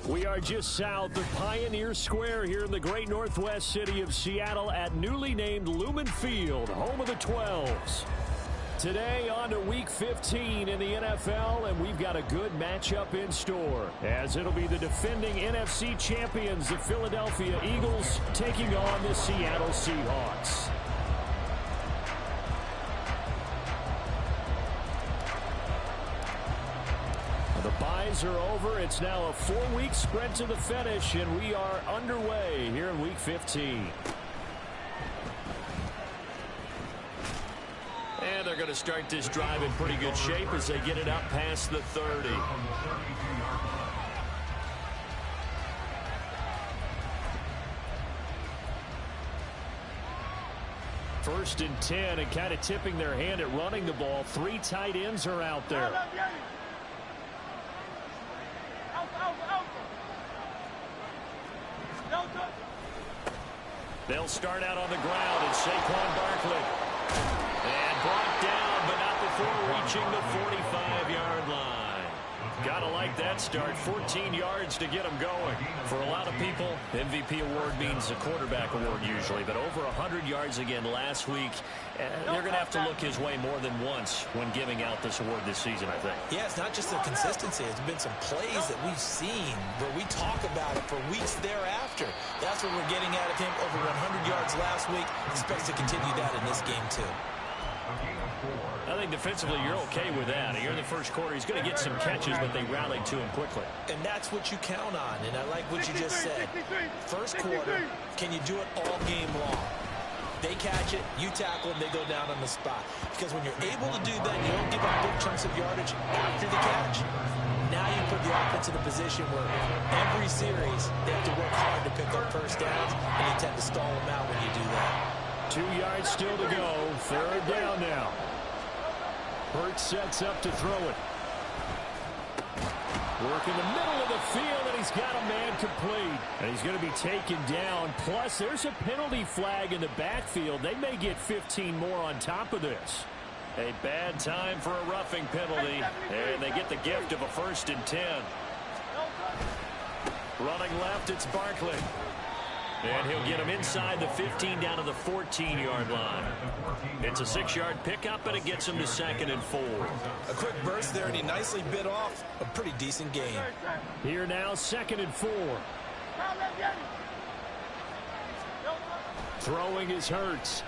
We are just south of Pioneer Square here in the great northwest city of Seattle at newly named Lumen Field, home of the 12s. Today on to Week 15 in the NFL, and we've got a good matchup in store, as it'll be the defending NFC champions, the Philadelphia Eagles, taking on the Seattle Seahawks. The byes are over. It's now a 4-week sprint to the finish, and we are underway here in Week 15. And they're going to start this drive in pretty good shape as they get it up past the 30. First and 10, and kind of tipping their hand at running the ball. 3 tight ends are out there. They'll start out on the ground, and Saquon Barkley. And brought down, but not before reaching the 45-yard line. Gotta like that start. 14 yards to get them going. For a lot of people, MVP award means a quarterback award usually, but over 100 yards again last week. They're going to have to look his way more than once when giving out this award this season, I think. Yeah, it's not just the consistency. It's been some plays that we've seen where we talk about it for weeks thereafter. That's what we're getting out of him. Over 100 yards last week. Expects to continue that in this game, too. I think defensively you're okay with that. Here in the first quarter, he's going to get some catches, but they rallied to him quickly. And that's what you count on, and I like what you just said. First quarter, can you do it all game long? They catch it, you tackle, and they go down on the spot. Because when you're able to do that, you don't give up big chunks of yardage after the catch. Now you put the offense in a position where every series they have to work hard to pick up first downs, and you tend to stall them out when you do that. 2 yards still to go. Third down now. Hurts sets up to throw it. Work in the middle of the field, and he's got a man complete. And he's going to be taken down. Plus, there's a penalty flag in the backfield. They may get 15 more on top of this. A bad time for a roughing penalty. And they get the gift of a 1st and 10. Running left, it's Barkley. And he'll get him inside the 15 down to the 14-yard line. It's a 6-yard pickup, but it gets him to 2nd and 4. A quick burst there, and he nicely bit off a pretty decent gain. Here now, 2nd and 4. Throwing is Hurts.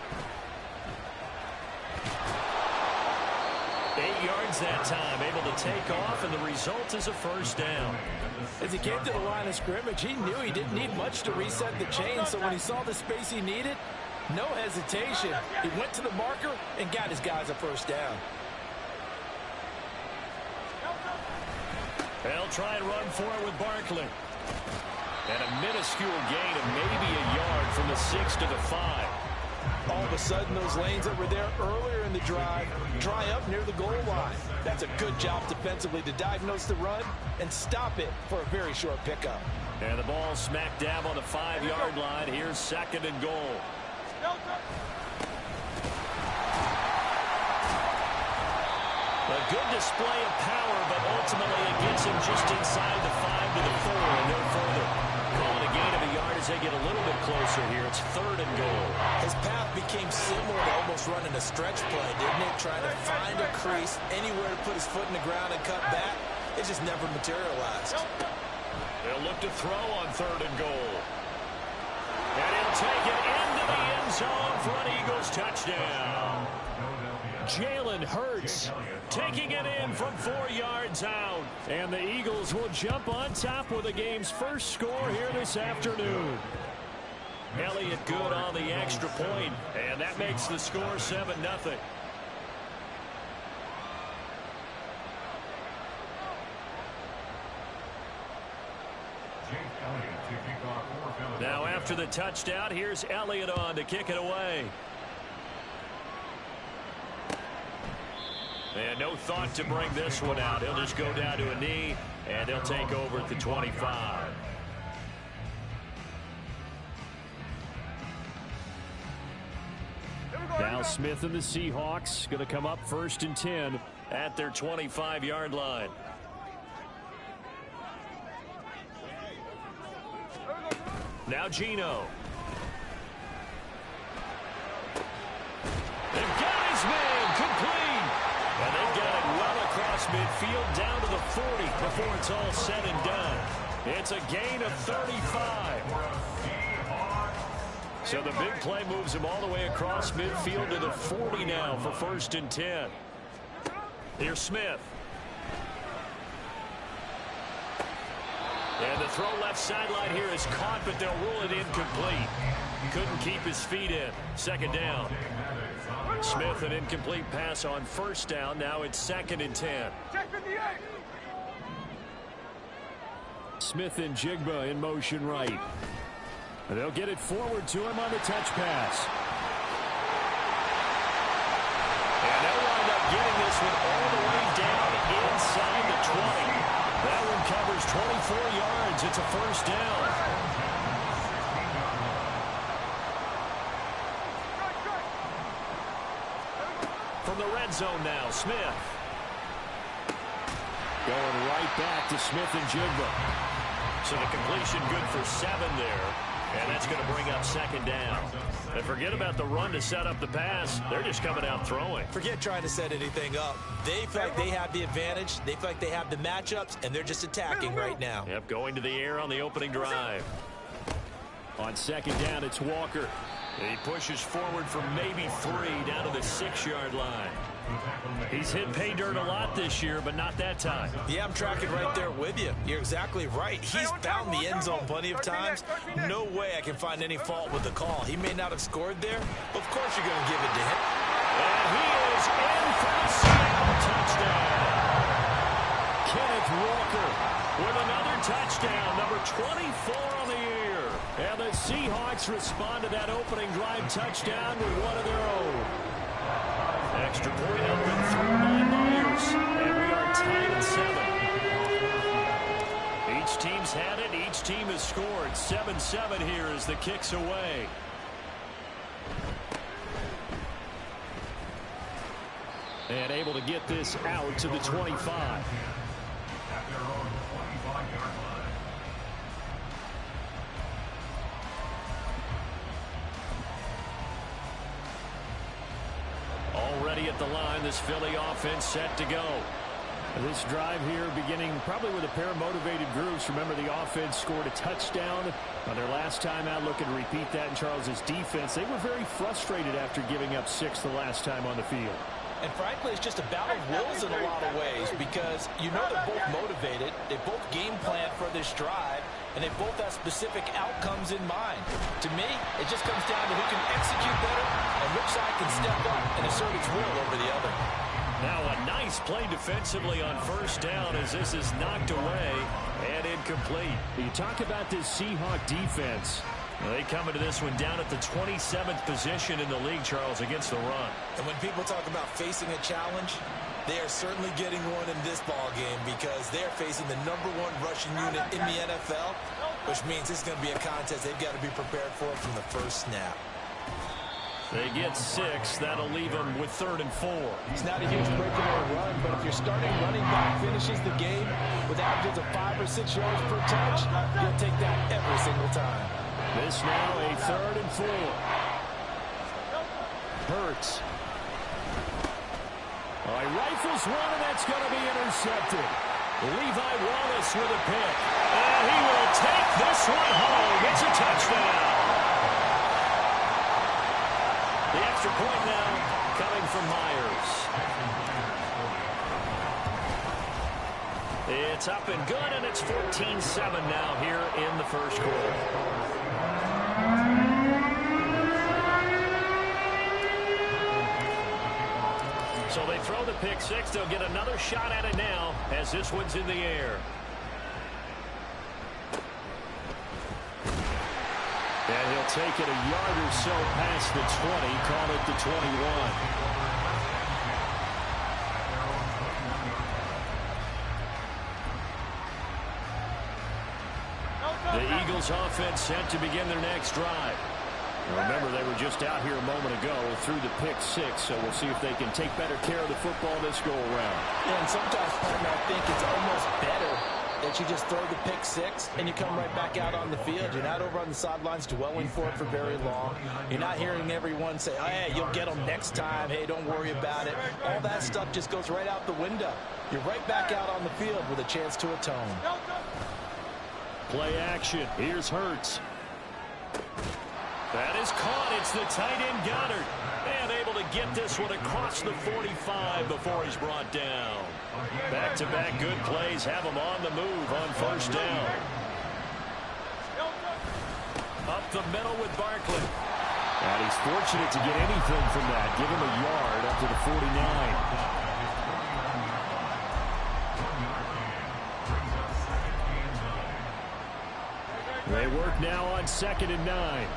8 yards that time, able to take off, and the result is a 1st down. As he came to the line of scrimmage, he knew he didn't need much to reset the chain, so when he saw the space he needed, no hesitation. He went to the marker and got his guys a 1st down. They'll try and run for it with Barkley. And a minuscule gain of maybe a yard from the 6 to the 5. All of a sudden, those lanes that were there earlier in the drive dry up near the goal line. That's a good job defensively to diagnose the run and stop it for a very short pickup. And the ball smack dab on the 5-yard line. Here's 2nd and goal. A good display of power, but ultimately it gets him just inside the 5 to the 4 and no further. Calling a gain of a yard as they get a little bit closer here. It's 3rd and goal. His path became similar to almost running a stretch play, didn't it? Trying to find a crease, anywhere to put his foot in the ground and cut back. It just never materialized. They'll look to throw on 3rd and goal. And he'll take it into the end zone for an Eagles touchdown. Jalen Hurts taking it in from 4 yards out. And the Eagles will jump on top with the game's first score here this afternoon. Elliott good on the extra point, and that makes the score 7-0. Now after the touchdown, here's Elliott on to kick it away. And no thought to bring this one out. He'll just go down to a knee, and they'll take over at the 25. Now Smith and the Seahawks going to come up 1st and 10 at their 25-yard line. Now Gino. They've got his man complete. And they got it well across midfield down to the 40 before it's all said and done. It's a gain of 35. So the big play moves him all the way across midfield to the 40 now for 1st and 10. Here's Smith. And the throw left sideline here is caught, but they'll rule it incomplete. Couldn't keep his feet in. 2nd down. Smith, an incomplete pass on 1st down. Now it's 2nd and 10. Smith and Jigba in motion right. And they'll get it forward to him on the touch pass. And they'll wind up getting this one all the way down inside the 20. That one covers 24 yards. It's a 1st down. From the red zone now, Smith. Going right back to Smith and Jigba. So the completion good for 7 there. And that's going to bring up 2nd down. And forget about the run to set up the pass. They're just coming out throwing. Forget trying to set anything up. They feel like they have the advantage. They feel like they have the matchups, and they're just attacking right now. Yep, going to the air on the opening drive. On 2nd down, it's Walker. He pushes forward for maybe 3 down to the 6-yard line. He's hit pay dirt a lot this year, but not that time. Yeah, I'm tracking right there with you. You're exactly right. He's found the end zone plenty of times. No way I can find any fault with the call. He may not have scored there, but of course you're going to give it to him. And he is in for the Seattle touchdown. Kenneth Walker with another touchdown, number 24 on the year. And the Seahawks respond to that opening drive touchdown with one of their own. Extra point up and through by Myers. And we are tied at 7. Each team's had it. Each team has scored. 7-7 here as the kick's away. And able to get this out to the 25. Already at the line, this Philly offense set to go. This drive here beginning probably with a pair of motivated groups. Remember, the offense scored a touchdown on their last time out. Looking to repeat that in Charles's defense. They were very frustrated after giving up 6 the last time on the field. And frankly, it's just a battle of wills in a lot of ways because you know they're both motivated. They both game plan for this drive, and they both have specific outcomes in mind. To me, it just comes down to who can execute better and which side can step up and assert its will over the other. Now a nice play defensively on 1st down as this is knocked away and incomplete. You talk about this Seahawk defense. Well, they come into this one down at the 27th position in the league, Charles, against the run. And when people talk about facing a challenge, they are certainly getting one in this ball game because they're facing the #1 rushing unit in the NFL, which means it's going to be a contest they've got to be prepared for from the first snap. They get 6. That'll leave them with 3rd and 4. It's not a huge breakaway run, but if your starting running back finishes the game with averages of 5 or 6 yards per touch, you'll take that every single time. This now a 3rd and 4. Hurts. All right, rifles one, and that's going to be intercepted. Levi Wallace with a pick. And he will take this one home. It's a touchdown. The extra point now coming from Myers. It's up and good, and it's 14-7 now here in the first quarter. So they throw the pick 6. They'll get another shot at it now as this one's in the air. And he'll take it a yard or so past the 20, call it the 21. The Eagles offense set to begin their next drive. Remember, they were just out here a moment ago through the pick 6, so we'll see if they can take better care of the football this go-around. Yeah, and sometimes, partner, I think it's almost better that you just throw the pick six and you come right back out on the field. You're not over on the sidelines dwelling for it for very long. You're not hearing everyone say, oh, hey, you'll get them next time. Hey, don't worry about it. All that stuff just goes right out the window. You're right back out on the field with a chance to atone. Play action. Here's Hurts. That is caught. It's the tight end Goddard. And able to get this one across the 45 before he's brought down. Back-to-back good plays have him on the move on first down. Up the middle with Barkley. And he's fortunate to get anything from that. Give him a yard up to the 49. They work now on 2nd and 9.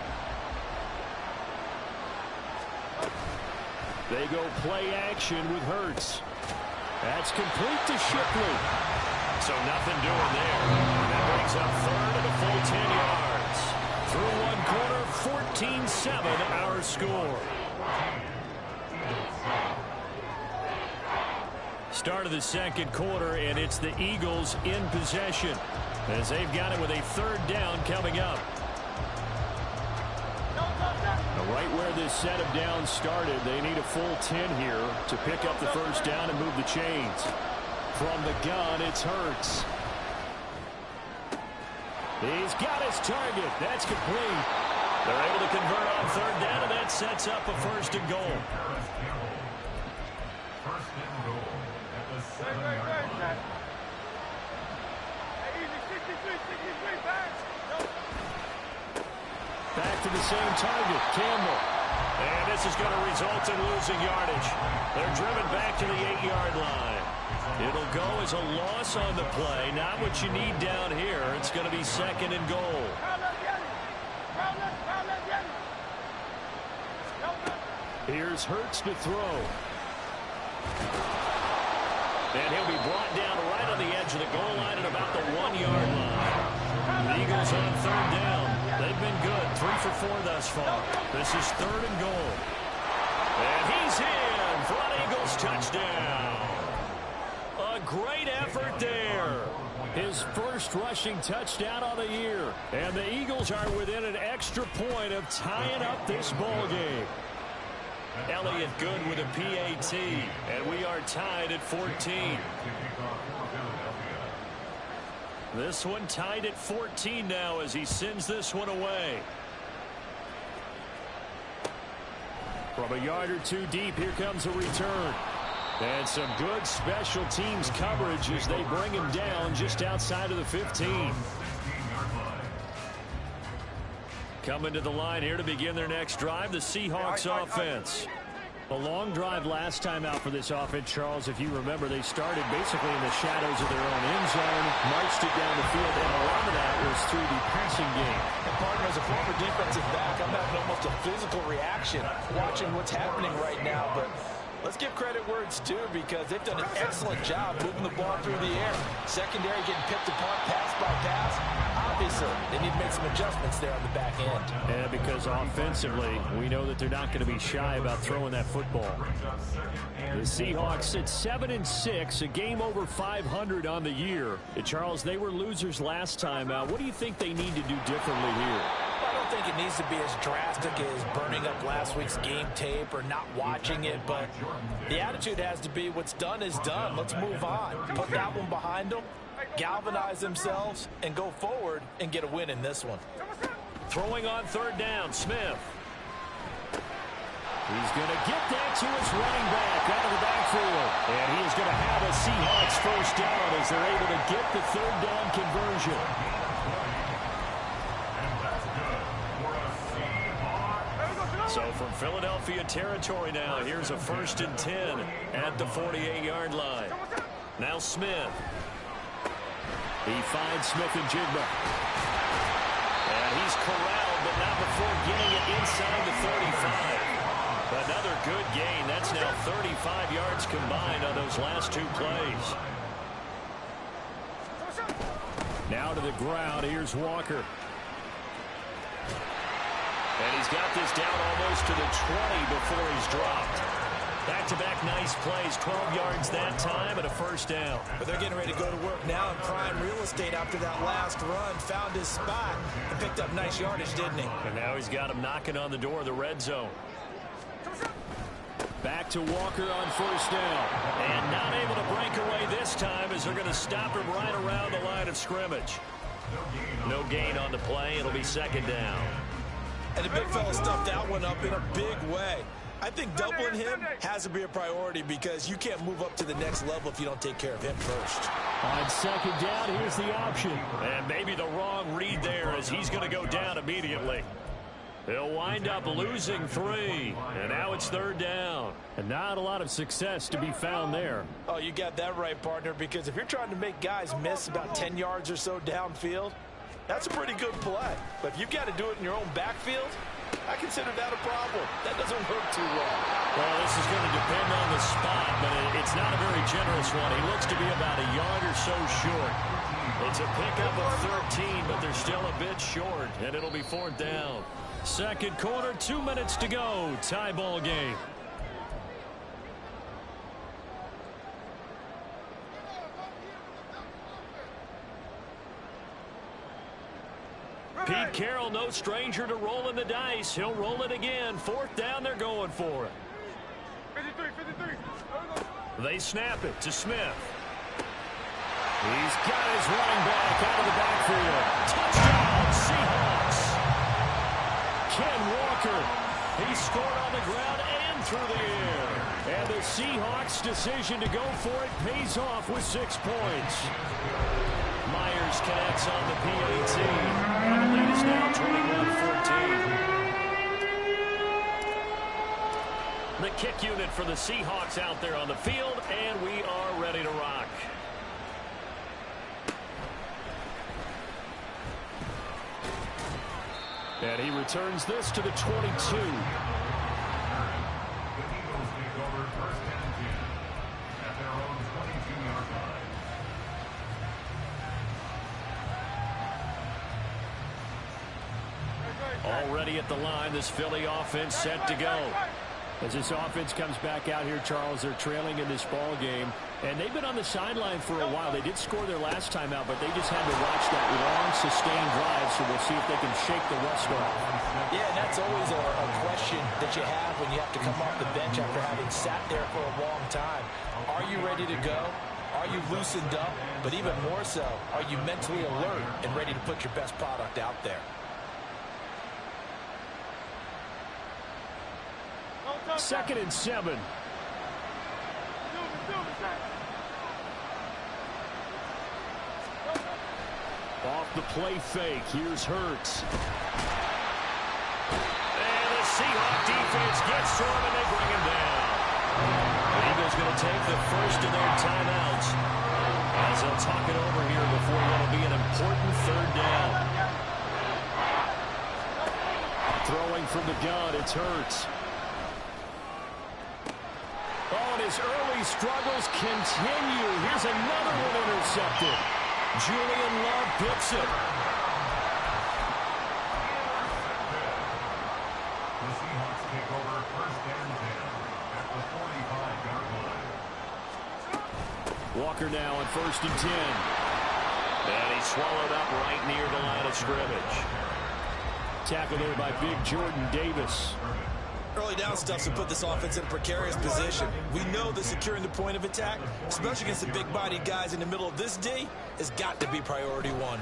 They go play action with Hurts. That's complete to Shipley. So nothing doing there. And that brings up 3rd and a full 10 yards. Through one quarter, 14-7 our score. Start of the second quarter, and it's the Eagles in possession as they've got it with a 3rd down coming up. Right where this set of downs started, they need a full 10 here to pick up the first down and move the chains. From the gun, it's Hurts. He's got his target. That's complete. They're able to convert on 3rd down, and that sets up a 1st and goal. Back to the same target, Campbell. And this is going to result in losing yardage. They're driven back to the 8-yard line. It'll go as a loss on the play. Not what you need down here. It's going to be 2nd and goal. Here's Hurts to throw. And he'll be brought down right on the edge of the goal line at about the 1-yard line. The Eagles on 3rd down. They've been good, 3 for 4 thus far. This is 3rd and goal. And he's in for an Eagles touchdown. A great effort there. His first rushing touchdown of the year. And the Eagles are within an extra point of tying up this ball game. Elliott good with a PAT. And we are tied at 14. This one tied at 14 now as he sends this one away. From a yard or two deep, here comes a return. And some good special teams coverage as they bring him down just outside of the 15. Coming to the line here to begin their next drive, the Seahawks offense. A long drive last time out for this offense, Charles. If you remember, they started basically in the shadows of their own end zone, marched it down the field, and a lot of that was through the passing game. And partner, as a former defensive back, I'm having almost a physical reaction watching what's happening right now. But let's give credit where it's due because they've done an excellent job moving the ball through the air. Secondary getting picked apart pass by pass. Obviously, they need to make some adjustments there on the back end. And because offensively, we know that they're not going to be shy about throwing that football. The Seahawks sit 7-6, a game over 500 on the year. Charles, they were losers last time out. What do you think they need to do differently here? I don't think it needs to be as drastic as burning up last week's game tape or not watching it, but the attitude has to be what's done is done. Let's move on. Put that one behind them, galvanize themselves, and go forward and get a win in this one. Throwing on 3rd down, Smith. He's going to get that to his running back out of the backfield. And he is going to have a Seahawks first down as they're able to get the 3rd down conversion. So from Philadelphia territory now, here's a 1st and 10 at the 48-yard line. Now Smith. He finds Smith and Jigba. And he's corralled, but not before getting it inside the 35. Another good gain. That's now 35 yards combined on those last 2 plays. Now to the ground. Here's Walker. And he's got this down almost to the 20 before he's dropped. Back-to-back nice plays, 12 yards that time and a first down. But they're getting ready to go to work now in prime real estate after that last run. Found his spot and picked up nice yardage, didn't he? And now he's got him knocking on the door of the red zone. Back to Walker on first down. And not able to break away this time as they're going to stop him right around the line of scrimmage. No gain on the play. It'll be second down. And the big fella stuffed that one up in a big way. I think doubling him has to be a priority because you can't move up to the next level if you don't take care of him first. On second down, here's the option. And maybe the wrong read there as he's going to go down immediately. They'll wind up losing 3. And now it's third down. And not a lot of success to be found there. Oh, you got that right, partner, because if you're trying to make guys miss about 10 yards or so downfield, that's a pretty good play. But if you've got to do it in your own backfield, I consider that a problem. That doesn't work too well. Well, this is going to depend on the spot, but it's not a very generous one. He looks to be about a yard or so short. It's a pickup of 13, but they're still a bit short, and it'll be fourth down. Second quarter, 2 minutes to go. Tie ball game. Pete Carroll, no stranger to rolling the dice. He'll roll it again. Fourth down, they're going for it. 53. They snap it to Smith. He's got his running back out of the backfield. Touchdown, Seahawks. Ken Walker. He scored on the ground and through the air. And the Seahawks' decision to go for it pays off with 6 points. Myers connects on the PAT. And the lead is now 21-14. The kick unit for the Seahawks out there on the field, and we are ready to rock. And he returns this to the 22. Already at the line, this Philly offense set to go. As this offense comes back out here, Charles, they're trailing in this ball game. And they've been on the sideline for a while. They did score their last time out, but they just had to watch that long, sustained drive, so we'll see if they can shake the rust off. Yeah, and that's always a question that you have when you have to come off the bench after having sat there for a long time. Are you ready to go? Are you loosened up? But even more so, are you mentally alert and ready to put your best product out there? Second and 7. Off the play fake. Here's Hurts. And the Seahawks defense gets to him, and they bring him down. The Eagles going to take the first of their timeouts as they'll talk it over here before what'll be an important third down. Throwing from the gun, it's Hurts. Oh, and his early struggles continue. Here's another one intercepted. Julian Love picks it. The Seahawks take over first and 10 at the 45-yard line. Walker now on first and 10. And he's swallowed up right near the line of scrimmage. Tackle there by Big Jordan Davis. Early down stuff to put this offense in a precarious position. We know that securing the point of attack, especially against the big-bodied guys in the middle of this D, has got to be priority one.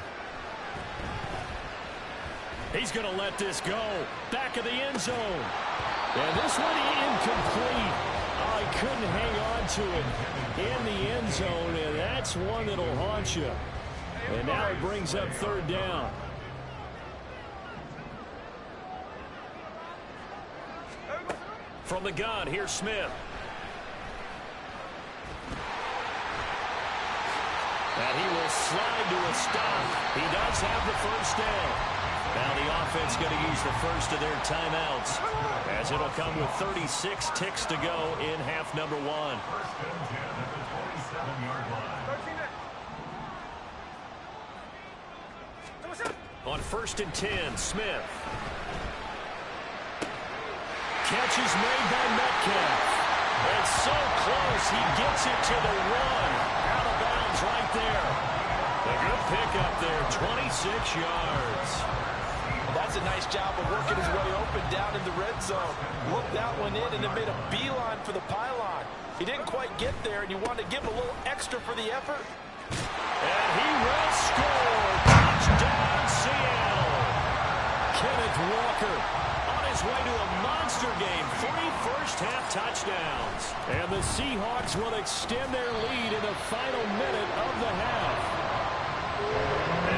He's going to let this go. Back of the end zone. And this one incomplete. Oh, he couldn't hang on to it in the end zone, and that's one that'll haunt you. And now it brings up third down. From the gun, here's Smith. And he will slide to a stop. He does have the first down. Now the offense going to use the first of their timeouts as it'll come with 36 ticks to go in half number 1. First and 10 at the 27-yard line. On first and 10, Smith. Catch is made by Metcalf. It's so close. He gets it to the one. Out of bounds right there. A good pickup there, 26 yards. That's a nice job of working his way open down in the red zone. Looked that one in and then made a beeline for the pylon. He didn't quite get there, and you want to give him a little extra for the effort. And he will score. Touchdown, Seattle. Kenneth Walker on his way to a monster game. 3 first-half touchdowns. And the Seahawks will extend their lead in the final minute of the half.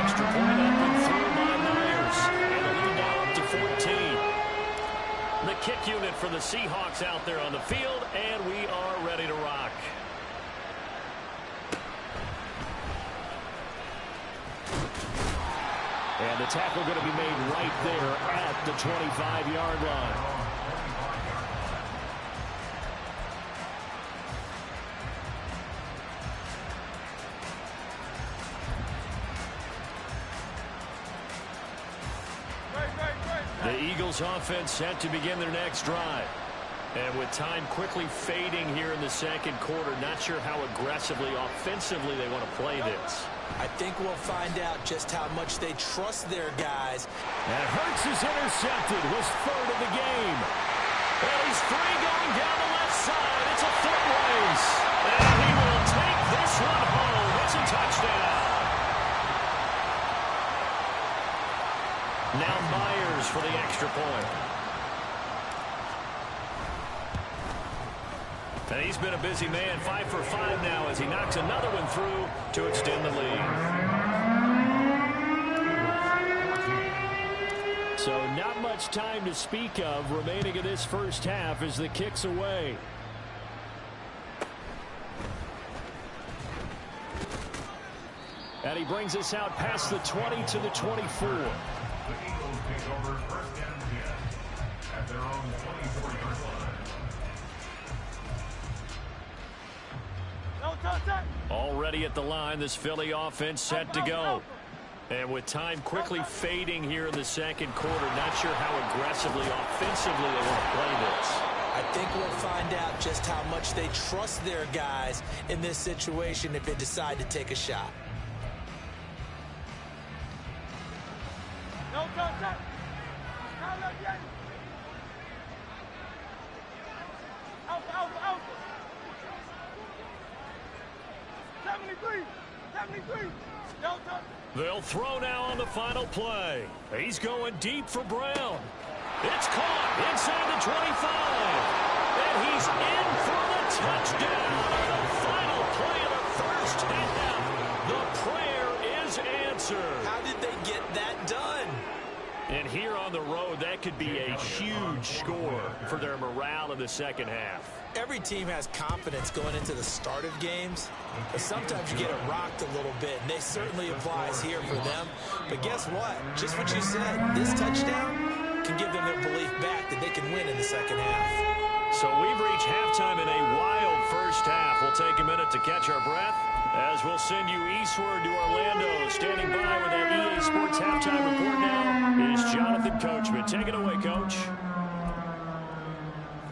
Extra point up and through by Myers. And the lead now up to 14. The kick unit for the Seahawks out there on the field, and we are ready to rock. And the tackle going to be made right there at the 25-yard line. The Eagles offense set to begin their next drive. And with time quickly fading here in the second quarter, not sure how aggressively, offensively they want to play this. I think we'll find out just how much they trust their guys. And Hurts is intercepted, his third of the game. And he's free going down the left side. It's a foot race. And he will take this one home. It's a touchdown. Now Myers for the extra point. And he's been a busy man, 5 for 5 now as he knocks another one through to extend the lead. So not much time to speak of remaining in this first half as the kick's away. And he brings us out past the 20 to the 24. The Eagles take over first and 10 at their own 24-yard line. Already at the line, this Philly offense set to go. And with time quickly fading here in the second quarter, not sure how aggressively, offensively they want to play this. I think we'll find out just how much they trust their guys in this situation if they decide to take a shot. They'll throw now on the final play. He's going deep for Brown. It's caught inside the 25. And he's in for the touchdown. The final play of the first half. The prayer is answered. How did they get that done? And here on the road, that could be a huge score for their morale in the second half. Every team has confidence going into the start of games, but sometimes you get it rocked a little bit, and this certainly applies here for them. But guess what? Just what you said, this touchdown can give them their belief back that they can win in the second half. So we've reached halftime in a wild first half. We'll take a minute to catch our breath as we'll send you eastward to Orlando. Standing by with that EA Sports halftime report now is Jonathan Coachman. Take it away, Coach.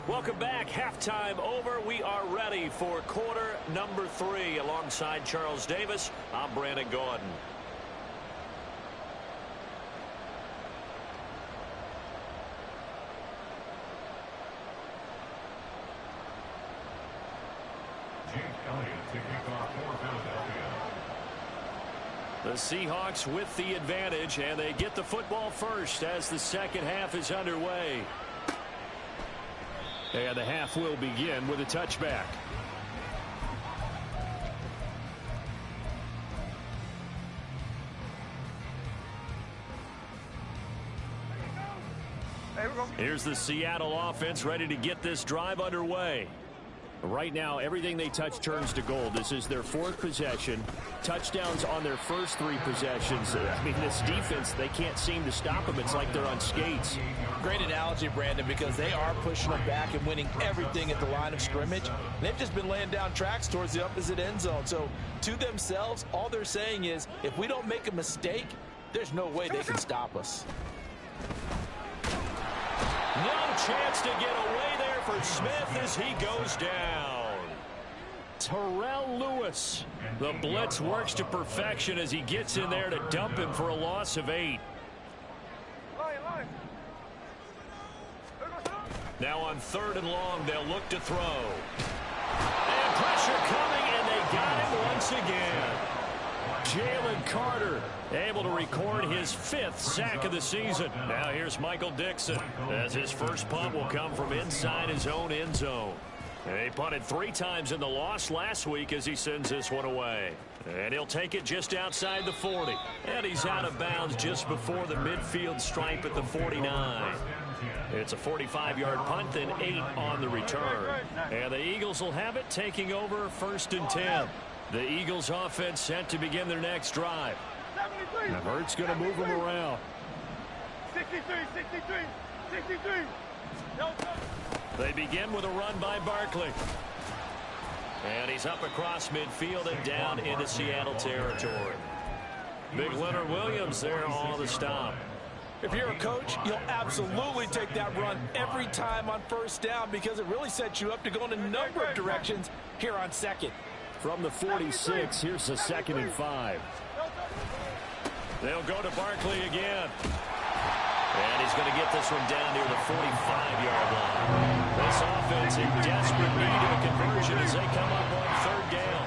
Welcome back. Halftime over. We are ready for quarter number 3. Alongside Charles Davis, I'm Brandon Gordon. Jake Elliott to kick off for Philadelphia. The Seahawks with the advantage, and they get the football first as the second half is underway. And the half will begin with a touchback. Here's the Seattle offense ready to get this drive underway. Right now, everything they touch turns to gold. This is their 4th possession. Touchdowns on their first 3 possessions. I mean, this defense, they can't seem to stop them. It's like they're on skates. Great analogy, Brandon, because they are pushing them back and winning everything at the line of scrimmage. They've just been laying down tracks towards the opposite end zone. So, to themselves, all they're saying is, if we don't make a mistake, there's no way they can stop us. No chance to get away there for Smith as he goes down. Terrell Lewis. The blitz works to perfection as he gets in there to dump him for a loss of 8. Now on 3rd and long, they'll look to throw. And pressure coming, and they got him once again. Jalen Carter able to record his 5th sack of the season. Now here's Michael Dixon as his first punt will come from inside his own end zone. He punted 3 times in the loss last week as he sends this one away. And he'll take it just outside the 40. And he's out of bounds just before the midfield stripe at the 49. It's a 45-yard punt, then 8 on the return. And the Eagles will have it, taking over 1st and 10. The Eagles offense set to begin their next drive. Now Hurts going to move them around. 63. They begin with a run by Barkley. And he's up across midfield and down into Seattle territory. Big Leonard Williams there on the stop. If you're a coach, you'll absolutely take that run every time on 1st down because it really sets you up to go in a number of directions here on 2nd. From the 46, here's the 2nd and 5. They'll go to Barkley again. And he's going to get this one down near the 45-yard line. This offense in desperate need of a conversion as they come up on 3rd down.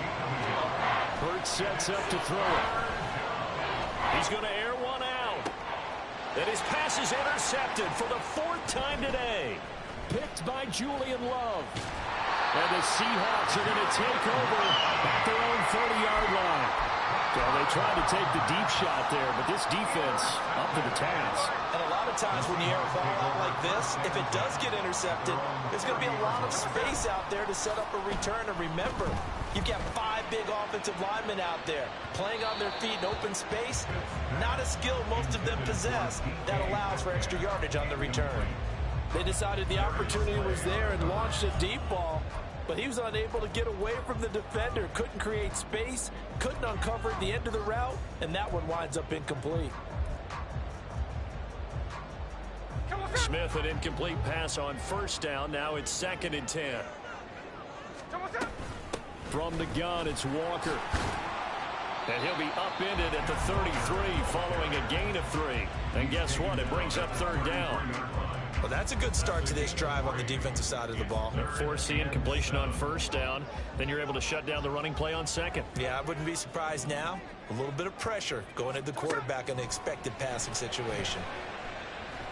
Hurts sets up to throw it. He's going to air one out. And his pass is intercepted for the 4th time today. Picked by Julian Love. And the Seahawks are going to take over at their own 30-yard line. Well, they tried to take the deep shot there, but this defense up to the task. And a lot of times when you air a ball out like this, if it does get intercepted, there's going to be a lot of space out there to set up a return. And remember, you've got 5 big offensive linemen out there playing on their feet in open space. Not a skill most of them possess that allows for extra yardage on the return. They decided the opportunity was there and launched a deep ball. But he was unable to get away from the defender, couldn't create space, couldn't uncover at the end of the route, and that one winds up incomplete. Smith, an incomplete pass on 1st down. Now it's 2nd and 10. From the gun, it's Walker. And he'll be upended at the 33 following a gain of 3. And guess what? It brings up 3rd down. Well, that's a good start to this drive on the defensive side of the ball. Force the incompletion on 1st down. Then you're able to shut down the running play on 2nd. Yeah, I wouldn't be surprised now. A little bit of pressure going at the quarterback in the expected passing situation.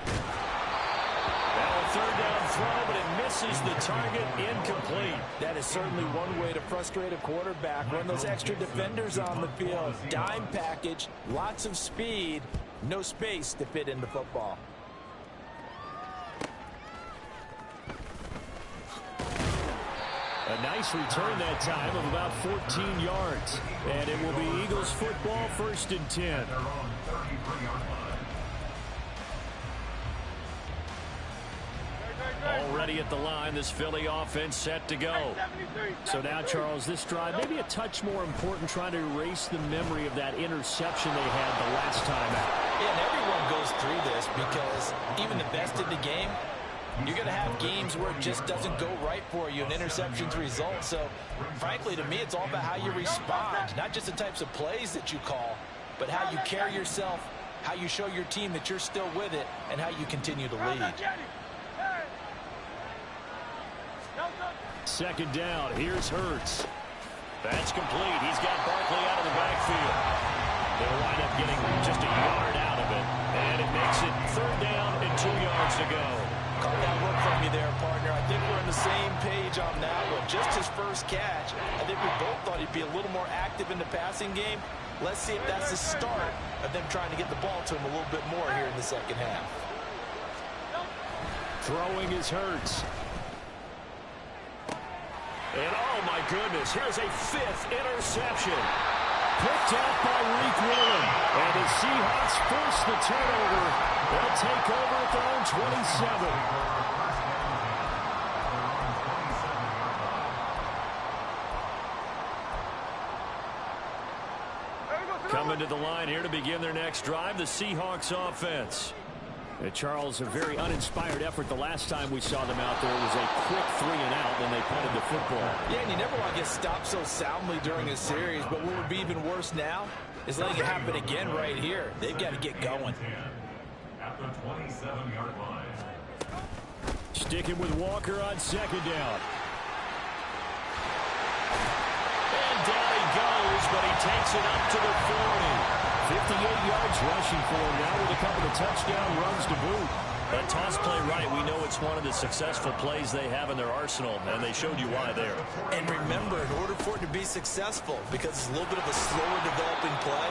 Now a 3rd down throw, but it misses the target, incomplete. That is certainly one way to frustrate a quarterback. Run those extra defenders on the field. Dime package, lots of speed, no space to fit in the football. A nice return that time of about 14 yards. And it will be Eagles football, 1st and 10. Already at the line, this Philly offense set to go. So now, Charles, this drive maybe a touch more important, trying to erase the memory of that interception they had the last time out. Yeah, and everyone goes through this because even the best in the game, you're going to have games where it just doesn't go right for you and interceptions result. So, frankly, to me, it's all about how you respond, not just the types of plays that you call, but how you carry yourself, how you show your team that you're still with it, and how you continue to lead. 2nd down, here's Hurts. That's complete. He's got Barkley out of the backfield. They'll wind up getting just a yard out of it. And it makes it 3rd down and 2 yards to go. Caught that look from you there, partner. I think we're on the same page on that one. Just his first catch. I think we both thought he'd be a little more active in the passing game. Let's see if that's the start of them trying to get the ball to him a little bit more here in the 2nd half. Throwing is Hurts. And oh my goodness, here's a 5th interception. Picked out by Reek Willen. And the Seahawks force the turnover. They'll take over at their own 27. Coming to the line here to begin their next drive, the Seahawks offense. Charles, a very uninspired effort the last time we saw them out there. It was a quick 3-and-out when they punted the football. Yeah, and you never want to get stopped so soundly during a series, but what would be even worse now is letting it happen again right here. They've got to get going. At the 27-yard line. Sticking with Walker on second down. And down he goes, but he takes it up to the 40. 58 yards rushing for him now with a couple of touchdown runs to boot. That toss play right, we know it's one of the successful plays they have in their arsenal, and they showed you why there. And remember, in order for it to be successful, because it's a little bit of a slower developing play,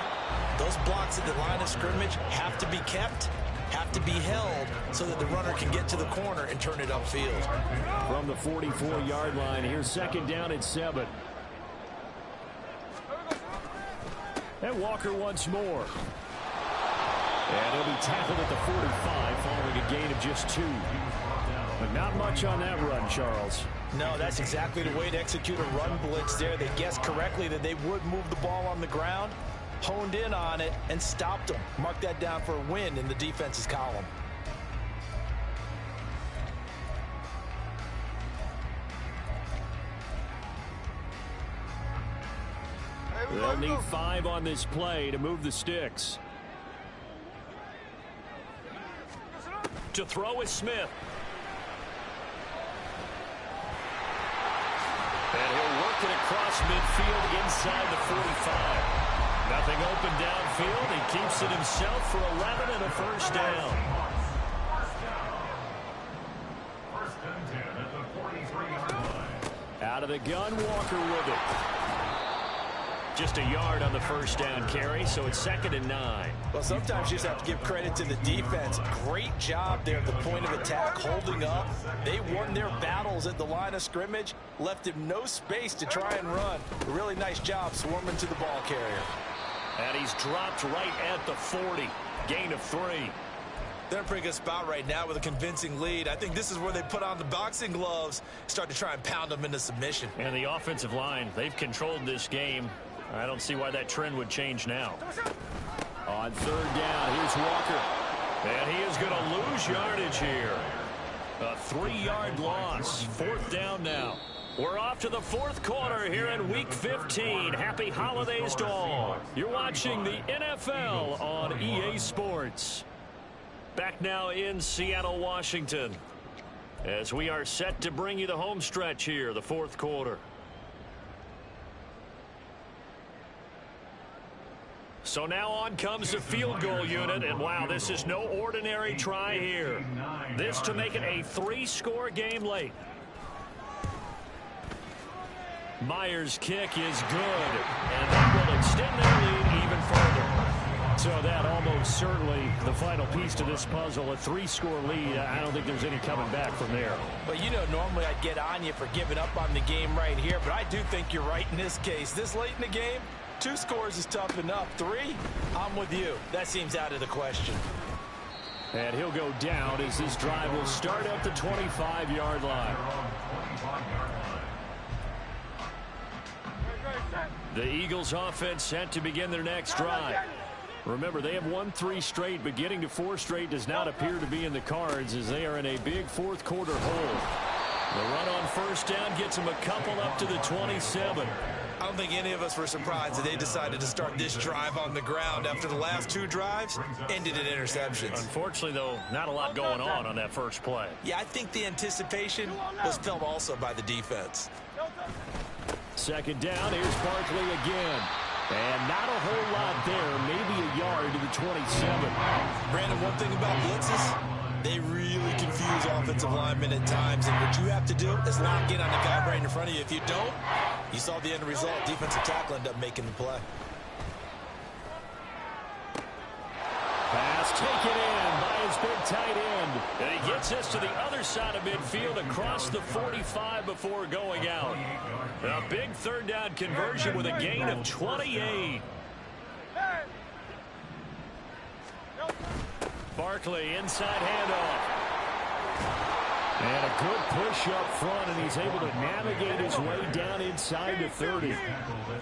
those blocks at the line of scrimmage have to be kept, have to be held, so that the runner can get to the corner and turn it upfield. From the 44-yard line, here's second down and 7. And Walker once more. And he'll be tackled at the 45 following a gain of just 2. But not much on that run, Charles. No, that's exactly the way to execute a run blitz there. They guessed correctly that they would move the ball on the ground, honed in on it, and stopped them. Mark that down for a win in the defense's column. They'll need 5 on this play to move the sticks. To throw is Smith. And he'll work it across midfield inside the 45. Nothing open downfield. He keeps it himself for 11 and a first down. First and 10 at the 43-yard line. Out of the gun, Walker with it. Just a yard on the first down carry, so it's 2nd and 9. Well, sometimes you just have to give credit to the defense. Great job there at the point of attack, holding up. They won their battles at the line of scrimmage, left him no space to try and run. A really nice job swarming to the ball carrier. And he's dropped right at the 40. Gain of 3. They're in a pretty good spot right now with a convincing lead. I think this is where they put on the boxing gloves, start to try and pound them into submission. And the offensive line, they've controlled this game. I don't see why that trend would change now. On third down, here's Walker. And he is going to lose yardage here. A 3-yard loss. 4th down now. We're off to the 4th quarter here in Week 15. Happy holidays to all. You're watching the NFL on EA Sports. Back now in Seattle, Washington, as we are set to bring you the home stretch here, the 4th quarter. So now on comes the field goal unit, and wow, this is no ordinary try here. This to make it a 3-score game late. Myers' kick is good, and that will extend their lead even further. So that almost certainly the final piece to this puzzle, a 3-score lead. I don't think there's any coming back from there. But you know, normally I'd get on you for giving up on the game right here, but I do think you're right in this case. This late in the game, 2 scores is tough enough. 3, I'm with you. That seems out of the question. And he'll go down as this drive will start at the 25-yard line. The Eagles offense set to begin their next drive. Remember, they have won 3 straight, but getting to 4 straight does not appear to be in the cards as they are in a big 4th quarter hole. The run on first down gets them a couple up to the 27. I don't think any of us were surprised that they decided to start this drive on the ground after the last 2 drives ended in interceptions. Unfortunately, though, not a lot going on that first play. Yeah, I think the anticipation was felt also by the defense. Second down, here's Barkley again. And not a whole lot there, maybe a yard to the 27. Brandon, one thing about blitzes, they really confuse offensive linemen at times, and what you have to do is lock in on the guy right in front of you. If you don't, you saw the end result. Defensive tackle ended up making the play. Pass taken in by his big tight end. And he gets us to the other side of midfield across the 45 before going out. A big 3rd down conversion with a gain of 28. Barkley inside handoff. And a good push up front, and he's able to navigate his way down inside the 30.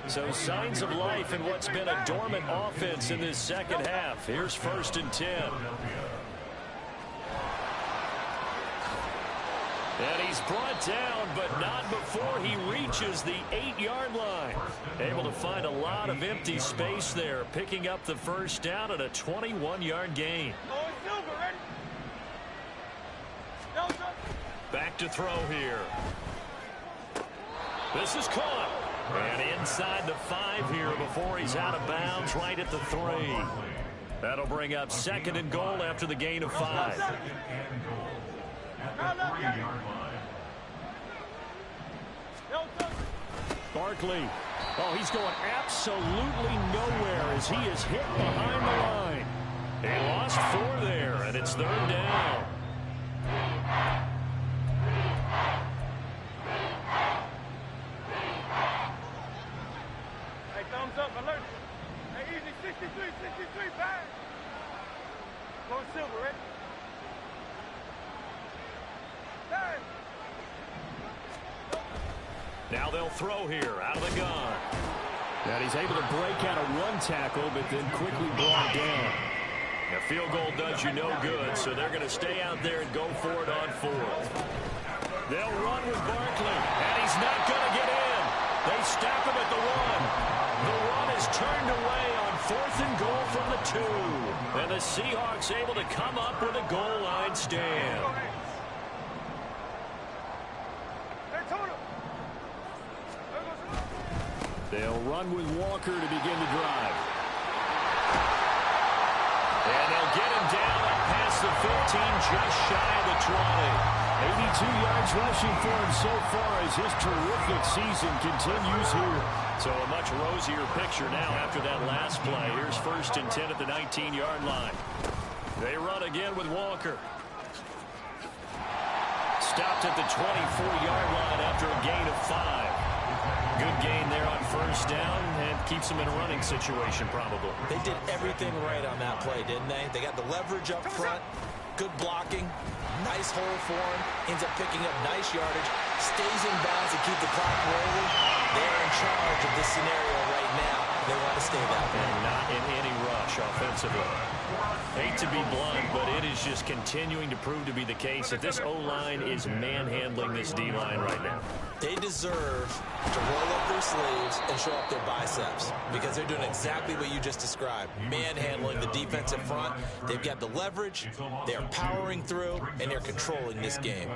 So signs of life in what's been a dormant offense in this second half. Here's 1st and 10. And he's brought down, but not before he reaches the 8-yard line. Able to find a lot of empty space there, picking up the first down at a 21-yard gain. Back to throw here. This is caught. And inside the 5 here before he's out of bounds right at the 3. That'll bring up 2nd and goal after the gain of 5. Barkley. Oh, he's going absolutely nowhere as he is hit behind the line. He lost 4 there, and it's 3rd down. Hey, thumbs up, alert. Hey, easy, 63, back. Go silver, ready? Hey. Now they'll throw here out of the gun. And he's able to break out a run tackle, but then quickly brought down. A field goal does you no good, so they're going to stay out there and go for it on 4th. They'll run with Barkley, and he's not going to get in. They stop him at the 1. The run is turned away on 4th and goal from the 2. And the Seahawks able to come up with a goal line stand. They'll run with Walker to begin the drive. And they'll get him down up past the 15, just shy of the 20. 82 yards rushing for him so far as his terrific season continues here. So a much rosier picture now after that last play. Here's 1st and 10 at the 19-yard line. They run again with Walker. Stopped at the 24-yard line after a gain of 5. Good gain there on 1st down and keeps them in a running situation probably. They did everything right on that play, didn't they? They got the leverage up front, good blocking, nice hole for him, ends up picking up nice yardage, stays in bounds to keep the clock rolling. They're in charge of this scenario right now. They want to stay that way. And not in any rush offensively. Hate to be blunt, but it is just continuing to prove to be the case that this O-line is manhandling this D-line right now. They deserve to roll up their sleeves and show up their biceps because they're doing exactly what you just described, manhandling the defensive front. They've got the leverage, they're powering through, and they're controlling this game.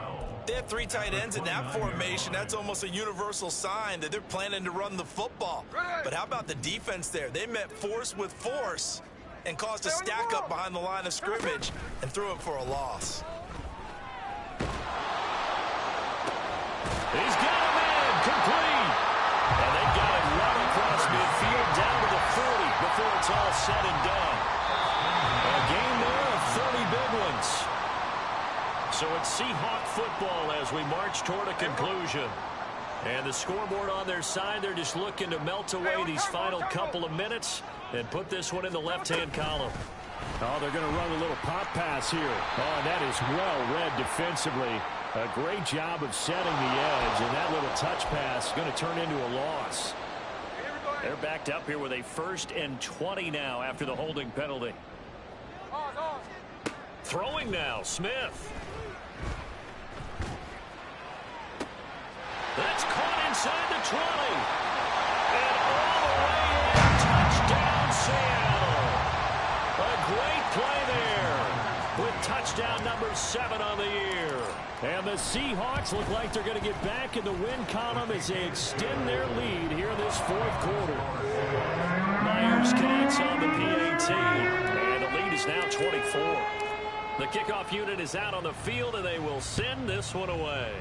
They have 3 tight ends in that formation. That's almost a universal sign that they're planning to run the football. But how about the defense there? They met force with force and caused a stack up behind the line of scrimmage and threw it for a loss. He's got him in, complete. And they got it right across midfield down to the 40 before it's all said and done. A game there of 30 big ones. So it's Seahawk football as we march toward a conclusion. And the scoreboard on their side, they're just looking to melt away these final couple of minutes and put this one in the left-hand column. Oh, they're going to run a little pop pass here. Oh, and that is well read defensively. A great job of setting the edge, and that little touch pass is going to turn into a loss. They're backed up here with a 1st and 20 now after the holding penalty. Throwing now, Smith. That's caught inside the 20. And all the way in, touchdown Seattle. A great play there with touchdown number 7 on the year. And the Seahawks look like they're going to get back in the win column as they extend their lead here in this 4th quarter. Myers connects on the PAT, and the lead is now 24. The kickoff unit is out on the field, and they will send this one away.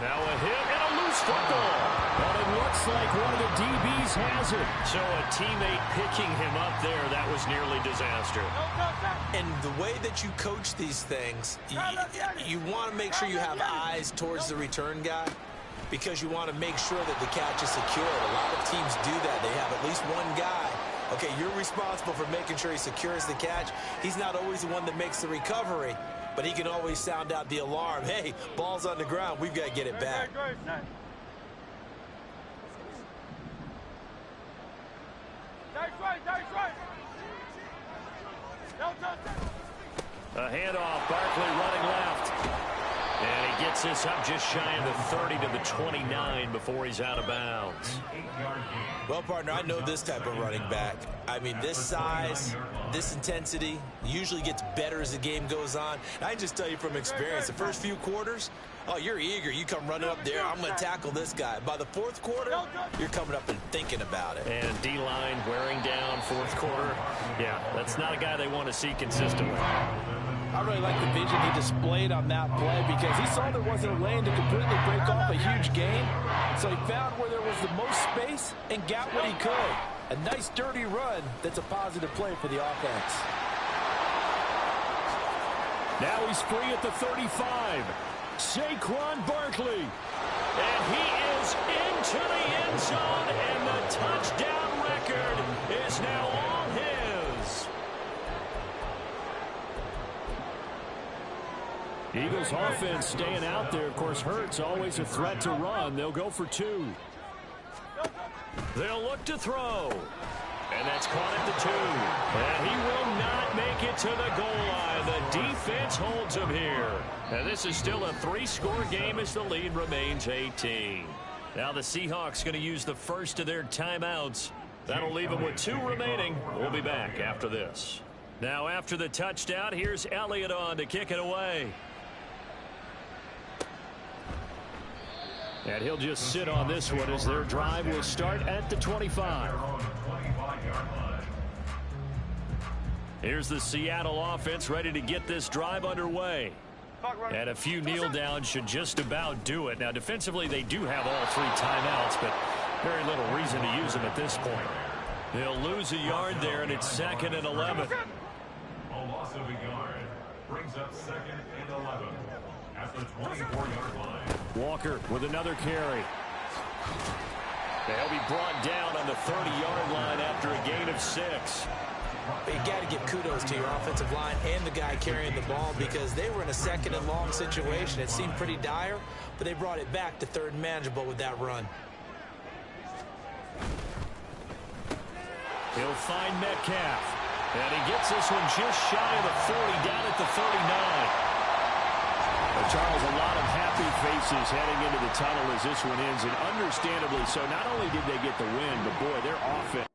Now a hit and a loose football. But it looks like one of the DBs has it. So a teammate picking him up there, that was nearly disaster. And the way that you coach these things, you want to make sure you have eyes towards the return guy because you want to make sure that the catch is secured. A lot of teams do that. They have at least one guy. Okay, you're responsible for making sure he secures the catch. He's not always the one that makes the recovery, but he can always sound out the alarm. Hey, ball's on the ground. We've got to get it back. That's right. A handoff, Barkley running left. And he gets this up just shy of the 30 to the 29 before he's out of bounds. Well, partner, I know this type of running back. I mean, this size, this intensity usually gets better as the game goes on. And I can just tell you from experience, the first few quarters, oh, you're eager. You come running up there, I'm going to tackle this guy. By the fourth quarter, you're coming up and thinking about it. And D-line wearing down fourth quarter. Yeah, that's not a guy they want to see consistently. I really like the vision he displayed on that play because he saw there wasn't a lane to completely break off a huge gain. So he found where there was the most space and got what he could. A nice, dirty run that's a positive play for the offense. Now he's free at the 35. Saquon Barkley. And he is into the end zone, and the touchdown record is now all his. Eagles offense staying out there. Of course, Hurts always a threat to run. They'll go for 2. They'll look to throw. And that's caught at the 2. And he will not make it to the goal line. The defense holds him here. And this is still a 3-score game as the lead remains 18. Now the Seahawks going to use the first of their timeouts. That'll leave them with 2 remaining. We'll be back after this. Now after the touchdown, here's Elliott on to kick it away. And he'll just sit on this one as their drive will start at the 25. Here's the Seattle offense ready to get this drive underway. And a few kneel downs should just about do it. Now defensively they do have all 3 timeouts, but very little reason to use them at this point. They'll lose a yard there, and it's 2nd and 11. A loss of a yard brings up 2nd and 11 at the 24-yard line. Walker with another carry. They'll be brought down on the 30-yard line after a gain of 6. You got to give kudos to your offensive line and the guy carrying the ball because they were in a 2nd and long situation. It seemed pretty dire, but they brought it back to 3rd and manageable with that run. He'll find Metcalf. And he gets this one just shy of the 40, down at the 39. Well, Charles, a lot of happy faces heading into the tunnel as this one ends, and understandably so. Not only did they get the win, but boy, their offense